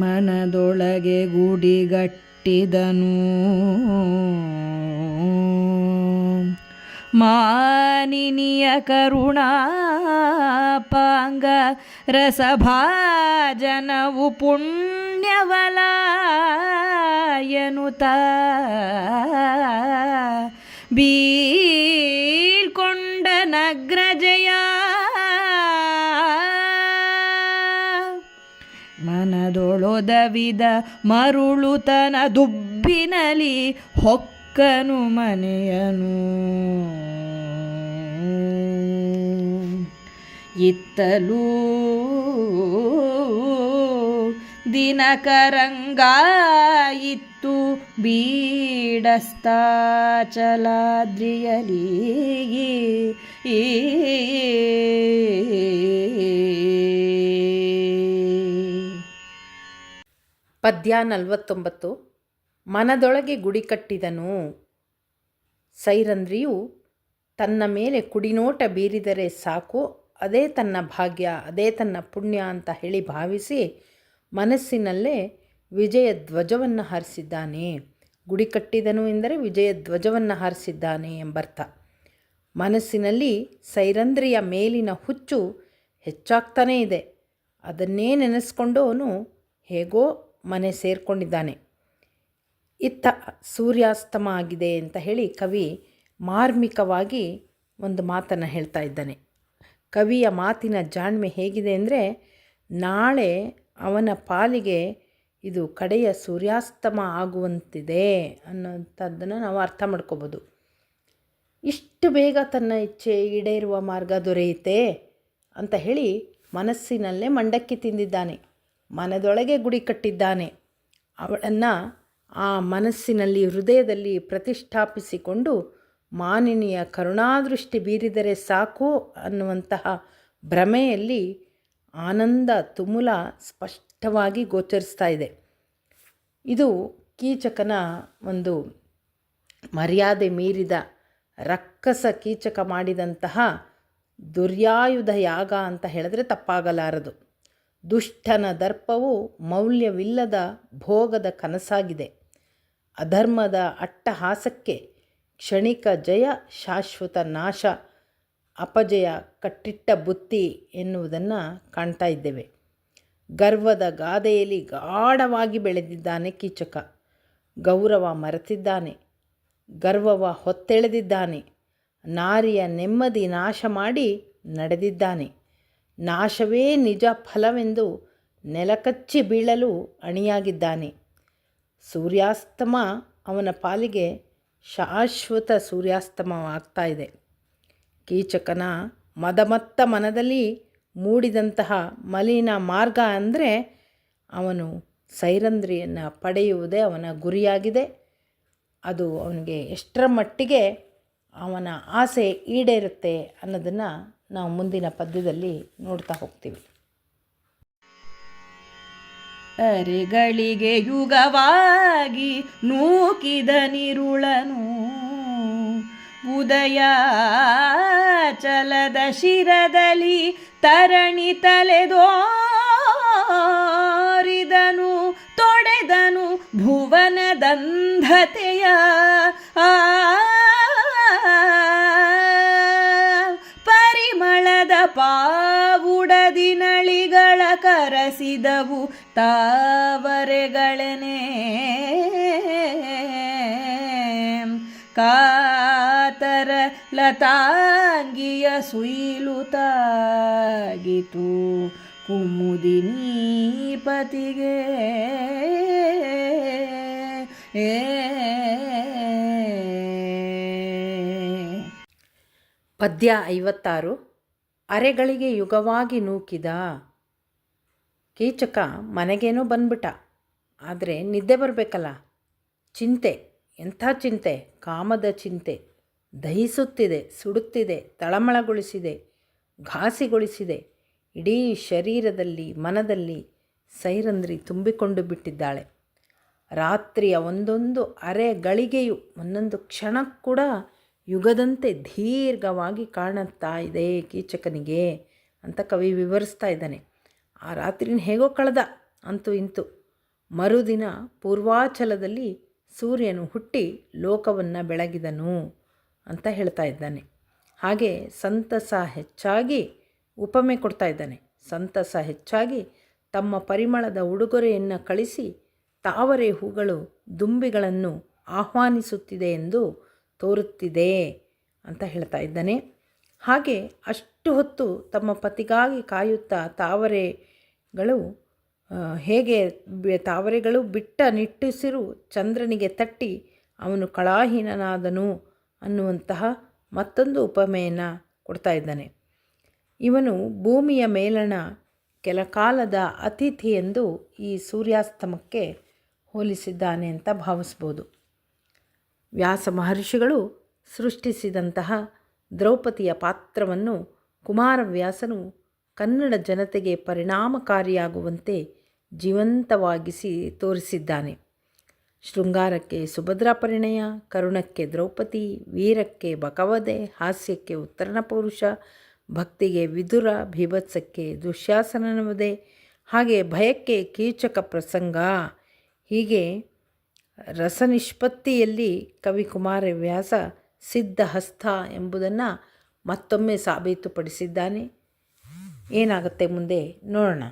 ಮನದೊಳಗೆ ಗುಡಿಗಟ್ಟಿದನು ಮಾನಿನಿಯ ಕರುಣಾಪಾಂಗ ರಸಭಾಜನವು ಪುಣ್ಯವಲ ಎನ್ನುತ್ತ ಬೀಳ್ಕೊಂಡ ನಗ್ರಜಯ ಮನದೊಳೊದವಿದ ಮರುಳುತನ ದುಬ್ಬಿನಲಿ ಹೊಕ್ಕನು ಮನೆಯನು ಇತ್ತಲೂ ದಿನಕರಂಗಾಯಿತ್ತು ಬೀಡಸ್ತಾಚಲಾದ್ರಿಯಲಿ ಪದ್ಯ 49. ಮನದೊಳಗೆ ಗುಡಿ ಕಟ್ಟಿದನು. ಸೈರಂಧ್ರಿಯು ತನ್ನ ಮೇಲೆ ಕುಡಿನೋಟ ಬೀರಿದರೆ ಸಾಕು, ಅದೇ ತನ್ನ ಭಾಗ್ಯ, ಅದೇ ತನ್ನ ಪುಣ್ಯ ಅಂತ ಹೇಳಿ ಭಾವಿಸಿ ಮನಸ್ಸಿನಲ್ಲೇ ವಿಜಯ ಧ್ವಜವನ್ನು ಹಾರಿಸಿದ್ದಾನೆ. ಗುಡಿ ಕಟ್ಟಿದನು ಎಂದರೆ ವಿಜಯ ಧ್ವಜವನ್ನು ಹಾರಿಸಿದ್ದಾನೆ ಎಂಬರ್ಥ. ಮನಸ್ಸಿನಲ್ಲಿ ಸೈರಂಧ್ರಿಯ ಮೇಲಿನ ಹುಚ್ಚು ಹೆಚ್ಚಾಗ್ತಾನೇ ಇದೆ. ಅದನ್ನೇ ನೆನೆಸ್ಕೊಂಡು ಅವನು ಹೇಗೋ ಮನೆ ಸೇರಿಕೊಂಡಿದ್ದಾನೆ. ಇತ್ತ ಸೂರ್ಯಾಸ್ತಮ ಆಗಿದೆ ಅಂತ ಹೇಳಿ ಕವಿ ಮಾರ್ಮಿಕವಾಗಿ ಒಂದು ಮಾತನ್ನು ಹೇಳ್ತಾ ಇದ್ದಾನೆ. ಕವಿಯ ಮಾತಿನ ಜಾಣ್ಮೆ ಹೇಗಿದೆ ಅಂದರೆ, ನಾಳೆ ಅವನ ಪಾಲಿಗೆ ಇದು ಕಡೆಯ ಸೂರ್ಯಾಸ್ತಮ ಆಗುವಂತಿದೆ ಅನ್ನೋಂಥದ್ದನ್ನು ನಾವು ಅರ್ಥ ಮಾಡ್ಕೋಬೋದು. ಇಷ್ಟು ಬೇಗ ತನ್ನ ಇಚ್ಛೆ ಈಡೇರುವ ಮಾರ್ಗ ದೊರೆಯುತ್ತೆ ಅಂತ ಹೇಳಿ ಮನಸ್ಸಿನಲ್ಲೇ ಮಂಡಕ್ಕಿ ತಿಂದಿದ್ದಾನೆ. ಮನದೊಳಗೆ ಗುಡಿ ಕಟ್ಟಿದ್ದಾನೆ. ಅವಳನ್ನು ಆ ಮನಸ್ಸಿನಲ್ಲಿ ಹೃದಯದಲ್ಲಿ ಪ್ರತಿಷ್ಠಾಪಿಸಿಕೊಂಡು ಮಾನಿನಿಯ ಕರುಣಾದೃಷ್ಟಿ ಬೀರಿದರೆ ಸಾಕು ಅನ್ನುವಂತಹ ಭ್ರಮೆಯಲ್ಲಿ ಆನಂದ ತುಮುಲ ಸ್ಪಷ್ಟವಾಗಿ ಗೋಚರಿಸ್ತಾ ಇದೆ. ಇದು ಕೀಚಕನ ಒಂದು ಮರ್ಯಾದೆ ಮೀರಿದ ರಕ್ಕಸ ಕೀಚಕ ಮಾಡಿದಂತಹ ದುರ್ಯಾಯುಧ ಯಾಗ ಅಂತ ಹೇಳಿದ್ರೆ ತಪ್ಪಾಗಲಾರದು. ದುಷ್ಟನ ದರ್ಪವು ಮೌಲ್ಯವಿಲ್ಲದ ಭೋಗದ ಕನಸಾಗಿದೆ. ಅಧರ್ಮದ ಅಟ್ಟಹಾಸಕ್ಕೆ ಕ್ಷಣಿಕ ಜಯ, ಶಾಶ್ವತ ನಾಶ, ಅಪಜಯ ಕಟ್ಟಿಟ್ಟ ಬುತ್ತಿ ಎನ್ನುವುದನ್ನು ಕಾಣ್ತಾ ಇದ್ದೇವೆ. ಗರ್ವದ ಗಾದೆಯಲ್ಲಿ ಗಾಢವಾಗಿ ಬೆಳೆದಿದ್ದಾನೆ ಕೀಚಕ. ಗೌರವ ಮರೆತಿದ್ದಾನೆ, ಗರ್ವವ ಹೊತ್ತೆಳೆದಿದ್ದಾನೆ. ನಾರಿಯ ನೆಮ್ಮದಿ ನಾಶ ಮಾಡಿ ನಡೆದಿದ್ದಾನೆ. ನಾಶವೇ ನಿಜ ಫಲವೆಂದು ನೆಲಕಚ್ಚಿ ಬೀಳಲು ಅಣಿಯಾಗಿದ್ದಾನೆ. ಸೂರ್ಯಾಸ್ತಮ ಅವನ ಪಾಲಿಗೆ ಶಾಶ್ವತ ಸೂರ್ಯಾಸ್ತಮವಾಗ್ತಾ ಇದೆ. ಕೀಚಕನ ಮದಮತ್ತ ಮನದಲ್ಲಿ ಮೂಡಿದಂತಹ ಮಲಿನ ಮಾರ್ಗ ಅಂದರೆ ಅವನು ಸೈರಂಧ್ರಿಯನ್ನು ಪಡೆಯುವುದೇ ಅವನ ಗುರಿಯಾಗಿದೆ. ಅದು ಅವನಿಗೆ ಎಷ್ಟರ ಮಟ್ಟಿಗೆ ಅವನ ಆಸೆ ಈಡೇರುತ್ತೆ ಅನ್ನೋದನ್ನು ನಾವು ಮುಂದಿನ ಪದ್ಯದಲ್ಲಿ ನೋಡ್ತಾ ಹೋಗ್ತೀವಿ. ಅರೆಗಳಿಗೆ ಯುಗವಾಗಿ ನೂಕಿದ ನಿರುಳನು ಉದಯ ಚಲದ ಶಿರದಲ್ಲಿ ತರಣಿ ತಲೆದೋರಿದನು ತೊಡೆದನು ಭುವನದಂಧತೆಯ ಪರಿಮಳದ ಪಾವುಡದಿನಳಿಗಳ ಕರಸಿದವು ತಾವರೆಗಳನೆ ಕಾತರ ಲತಾಂಗಿಯ ಸುಯಿಲುತಾಗಿತು ಕುಮುದಿನೀಪತಿಗೆ ಪದ್ಯ 56. ಅರೆಗಳಿಗೆ ಯುಗವಾಗಿ ನೂಕಿದ. ಕೀಚಕ ಮನೆಗೇನೋ ಬಂದ್ಬಿಟ್ಟ, ಆದರೆ ನಿದ್ದೆ ಬರಬೇಕಲ್ಲ. ಚಿಂತೆ, ಎಂಥ ಚಿಂತೆ! ಕಾಮದ ಚಿಂತೆ ದಹಿಸುತ್ತಿದೆ, ಸುಡುತ್ತಿದೆ, ತಳಮಳಗೊಳಿಸಿದೆ, ಘಾಸಿಗೊಳಿಸಿದೆ. ಇಡೀ ಶರೀರದಲ್ಲಿ ಮನದಲ್ಲಿ ಸೈರಂಧ್ರಿ ತುಂಬಿಕೊಂಡು ಬಿಟ್ಟಿದ್ದಾಳೆ. ರಾತ್ರಿಯ ಒಂದೊಂದು ಅರೆಗಳಿಗೆಯು ಒಂದೊಂದು ಕ್ಷಣ ಕೂಡ ಯುಗದಂತೆ ದೀರ್ಘವಾಗಿ ಕಾಣುತ್ತಾ ಇದೆ ಕೀಚಕನಿಗೆ ಅಂತ ಕವಿ ವಿವರಿಸ್ತಾ ಇದ್ದಾನೆ. ಆ ರಾತ್ರಿನ ಹೇಗೋ ಕಳೆದ, ಅಂತೂ ಇಂತು ಮರುದಿನ ಪೂರ್ವಾಚಲದಲ್ಲಿ ಸೂರ್ಯನು ಹುಟ್ಟಿ ಲೋಕವನ್ನು ಬೆಳಗಿದನು ಅಂತ ಹೇಳ್ತಾ ಇದ್ದಾನೆ. ಹಾಗೆ ಸಂತಸ ಹೆಚ್ಚಾಗಿ ಉಪಮೆ ಕೊಡ್ತಾ ಇದ್ದಾನೆ. ಸಂತಸ ಹೆಚ್ಚಾಗಿ ತಮ್ಮ ಪರಿಮಳದ ಉಡುಗೊರೆಯನ್ನು ಕಳಿಸಿ ತಾವರೆ ಹೂಗಳು ದುಂಬಿಗಳನ್ನು ಆಹ್ವಾನಿಸುತ್ತಿದೆ ಎಂದು ತೋರುತ್ತಿದೆ ಅಂತ ಹೇಳ್ತಾ ಇದ್ದಾನೆ. ಹಾಗೆ ಅಷ್ಟು ಹೊತ್ತು ತಮ್ಮ ಪತಿಗಾಗಿ ಕಾಯುತ್ತಾ ತಾವರೆಗಳು ಬಿಟ್ಟ ನಿಟ್ಟುಸಿರು ಚಂದ್ರನಿಗೆ ತಟ್ಟಿ ಅವನು ಕಳಾಹೀನನಾದನು ಅನ್ನುವಂತಹ ಮತ್ತೊಂದು ಉಪಮೆಯನ್ನು ಕೊಡ್ತಾ ಇದ್ದಾನೆ. ಇವನು ಭೂಮಿಯ ಮೇಲಣ ಕೆಲ ಕಾಲದ ಅತಿಥಿ ಎಂದು ಈ ಸೂರ್ಯಾಸ್ತಮಕ್ಕೆ ಹೋಲಿಸಿದ್ದಾನೆ ಅಂತ ಭಾವಿಸ್ಬೋದು. ವ್ಯಾಸ ಮಹರ್ಷಿಗಳು ಸೃಷ್ಟಿಸಿದಂತಹ ದ್ರೌಪದಿಯ ಪಾತ್ರವನ್ನು ಕುಮಾರವ್ಯಾಸನು ಕನ್ನಡ ಜನತೆಗೆ ಪರಿಣಾಮಕಾರಿಯಾಗುವಂತೆ ಜೀವಂತವಾಗಿಸಿ ತೋರಿಸಿದ್ದಾನೆ. ಶೃಂಗಾರಕ್ಕೆ ಸುಭದ್ರಾ ಪರಿಣಯ, ಕರುಣಕ್ಕೆ ದ್ರೌಪದಿ, ವೀರಕ್ಕೆ ಬಕವಧೆ, ಹಾಸ್ಯಕ್ಕೆ ಉತ್ತರನ ಪೌರುಷ, ಭಕ್ತಿಗೆ ವಿದುರ, ಭೀಭತ್ಸಕ್ಕೆ ದುಶ್ಯಾಸನನ ವಧೆ, ಹಾಗೆ ಭಯಕ್ಕೆ ಕೀಚಕ ಪ್ರಸಂಗ. ಹೀಗೆ ರಸನಿಷ್ಪತ್ತಿಯಲ್ಲಿ ಕವಿ ಕುಮಾರವ್ಯಾಸ ಸಿದ್ಧಹಸ್ತ ಎಂಬುದನ್ನು ಮತ್ತೊಮ್ಮೆ ಸಾಬೀತುಪಡಿಸಿದ್ದಾನೆ. ಏನಾಗುತ್ತೆ ಮುಂದೆ ನೋಡೋಣ.